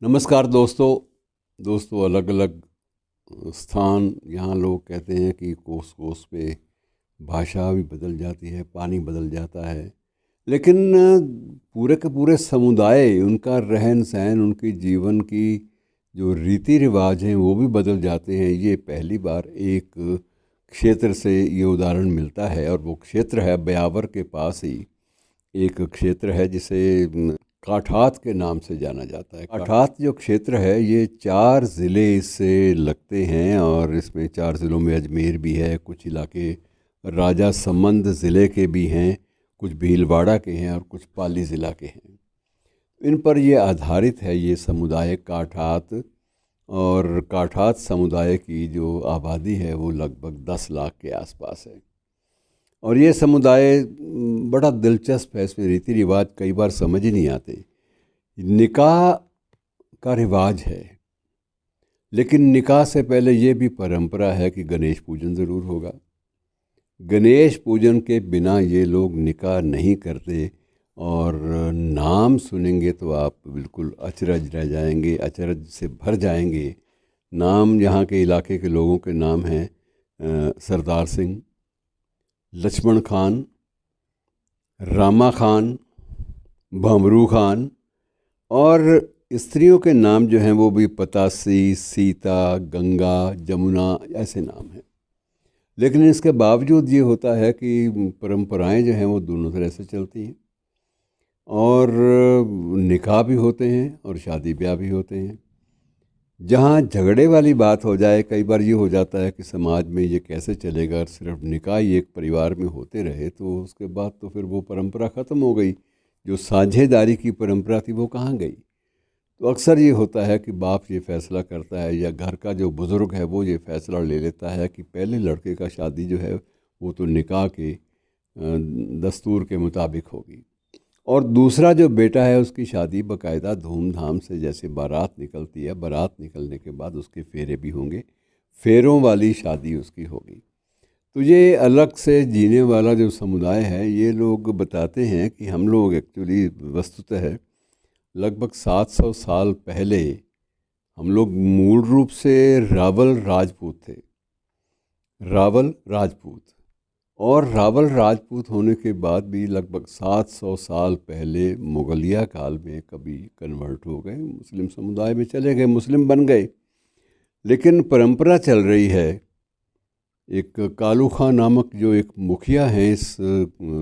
नमस्कार दोस्तों अलग अलग स्थान, यहाँ लोग कहते हैं कि कोस कोस पे भाषा भी बदल जाती है, पानी बदल जाता है। लेकिन पूरे के पूरे समुदाय, उनका रहन सहन, उनकी जीवन की जो रीति रिवाज हैं वो भी बदल जाते हैं। ये पहली बार एक क्षेत्र से ये उदाहरण मिलता है, और वो क्षेत्र है ब्यावर के पास ही एक क्षेत्र है जिसे काठात के नाम से जाना जाता है। काठात जो क्षेत्र है ये 4 ज़िले इससे लगते हैं, और इसमें 4 ज़िलों में अजमेर भी है, कुछ इलाके राजा संबंध ज़िले के भी हैं, कुछ भीलवाड़ा के हैं और कुछ पाली ज़िला के हैं। इन पर ये आधारित है ये समुदाय काठात। और काठात समुदाय की जो आबादी है वो लगभग 10 लाख के आसपास है। और ये समुदाय बड़ा दिलचस्प है, इसमें रीति रिवाज कई बार समझ ही नहीं आते। निकाह का रिवाज है, लेकिन निकाह से पहले ये भी परंपरा है कि गणेश पूजन ज़रूर होगा। गणेश पूजन के बिना ये लोग निकाह नहीं करते, और नाम सुनेंगे तो आप बिल्कुल अचरज रह जाएंगे, अचरज से भर जाएंगे। नाम यहाँ के इलाके के लोगों के नाम हैं सरदार सिंह, लक्ष्मण खान, रामा खान, भमरू खान, और स्त्रियों के नाम जो हैं वो भी पतासी, सीता, गंगा, जमुना, ऐसे नाम हैं। लेकिन इसके बावजूद ये होता है कि परंपराएं जो हैं वो दोनों तरह से चलती हैं, और निकाह भी होते हैं और शादी ब्याह भी होते हैं। जहाँ झगड़े वाली बात हो जाए, कई बार ये हो जाता है कि समाज में ये कैसे चलेगा, और सिर्फ निकाह ही एक परिवार में होते रहे तो उसके बाद तो फिर वो परंपरा ख़त्म हो गई। जो साझेदारी की परंपरा थी वो कहाँ गई। तो अक्सर ये होता है कि बाप ये फ़ैसला करता है, या घर का जो बुज़ुर्ग है वो ये फ़ैसला ले लेता है कि पहले लड़के का शादी जो है वो तो निकाह के दस्तूर के मुताबिक होगी, और दूसरा जो बेटा है उसकी शादी बाकायदा धूमधाम से, जैसे बारात निकलती है, बारात निकलने के बाद उसके फेरे भी होंगे, फेरों वाली शादी उसकी होगी। तो ये अलग से जीने वाला जो समुदाय है, ये लोग बताते हैं कि हम लोग एक्चुअली वस्तुतः लगभग 700 साल पहले हम लोग मूल रूप से रावल राजपूत थे। रावल राजपूत, और रावल राजपूत होने के बाद भी लगभग 700 साल पहले मुगलिया काल में कभी कन्वर्ट हो गए, मुस्लिम समुदाय में चले गए, मुस्लिम बन गए। लेकिन परंपरा चल रही है। एक कालू खां नामक जो एक मुखिया हैं इस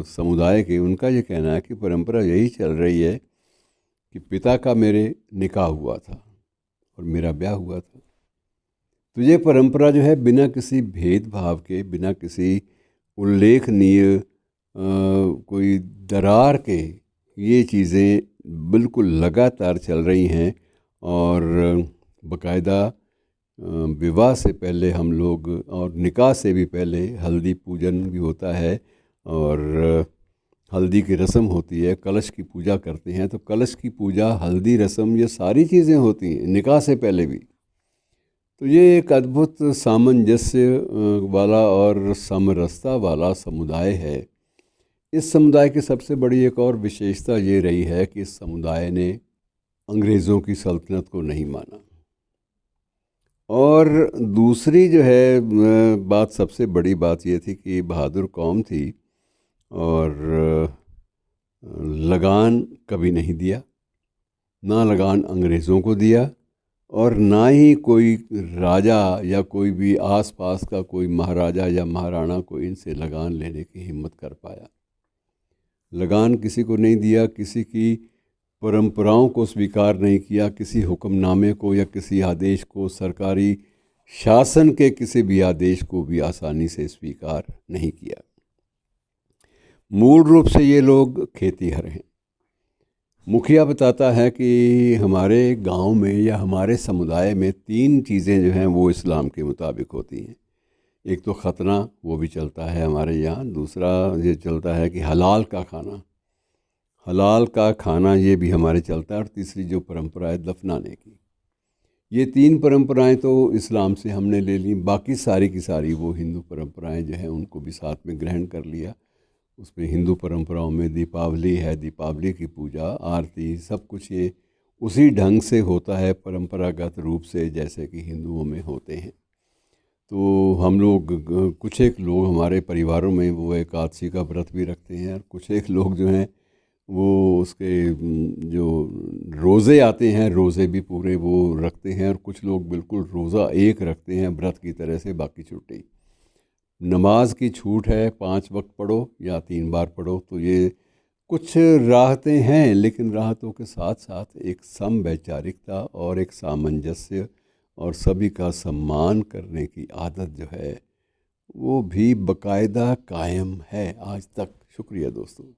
समुदाय के, उनका ये कहना है कि परंपरा यही चल रही है कि पिता का मेरे निकाह हुआ था और मेरा ब्याह हुआ था। तो ये परंपरा जो है बिना किसी भेदभाव के, बिना किसी उल्लेखनीय कोई दरार के, ये चीज़ें बिल्कुल लगातार चल रही हैं। और बाकायदा विवाह से पहले हम लोग, और निकाह से भी पहले हल्दी पूजन भी होता है, और हल्दी की रस्म होती है, कलश की पूजा करते हैं। तो कलश की पूजा, हल्दी रस्म, ये सारी चीज़ें होती हैं निकाह से पहले भी। तो ये एक अद्भुत सामंजस्य वाला और समरसता वाला समुदाय है। इस समुदाय की सबसे बड़ी एक और विशेषता ये रही है कि इस समुदाय ने अंग्रेज़ों की सल्तनत को नहीं माना। और दूसरी जो है बात, सबसे बड़ी बात ये थी कि बहादुर कौम थी, और लगान कभी नहीं दिया, ना लगान अंग्रेज़ों को दिया, और ना ही कोई राजा या कोई भी आसपास का कोई महाराजा या महाराणा को इनसे लगान लेने की हिम्मत कर पाया। लगान किसी को नहीं दिया, किसी की परंपराओं को स्वीकार नहीं किया, किसी हुक्मनामे को या किसी आदेश को, सरकारी शासन के किसी भी आदेश को भी आसानी से स्वीकार नहीं किया। मूल रूप से ये लोग खेतीहर हैं। मुखिया बताता है कि हमारे गांव में या हमारे समुदाय में 3 चीज़ें जो हैं वो इस्लाम के मुताबिक होती हैं। एक तो ख़तना, वो भी चलता है हमारे यहाँ। दूसरा ये चलता है कि हलाल का खाना, हलाल का खाना ये भी हमारे चलता है। और तीसरी जो परंपरा है दफनाने की। ये 3 परंपराएं तो इस्लाम से हमने ले ली, बाकी सारी की सारी वो हिंदू परंपराएं जो हैं उनको भी साथ में ग्रहण कर लिया। उसमें हिंदू परंपराओं में दीपावली है, दीपावली की पूजा, आरती, सब कुछ ये उसी ढंग से होता है परंपरागत रूप से, जैसे कि हिंदुओं में होते हैं। तो हम लोग कुछ एक लोग हमारे परिवारों में वो एकादशी का व्रत भी रखते हैं, और कुछ एक लोग जो हैं वो उसके जो रोज़े आते हैं रोज़े भी पूरे वो रखते हैं, और कुछ लोग बिल्कुल रोज़ा एक रखते हैं व्रत की तरह से, बाकी छुट्टी। नमाज की छूट है, 5 वक्त पढ़ो या 3 बार पढ़ो। तो ये कुछ राहतें हैं, लेकिन राहतों के साथ साथ एक समवैचारिकता और एक सामंजस्य और सभी का सम्मान करने की आदत जो है वो भी बाकायदा कायम है आज तक। शुक्रिया दोस्तों।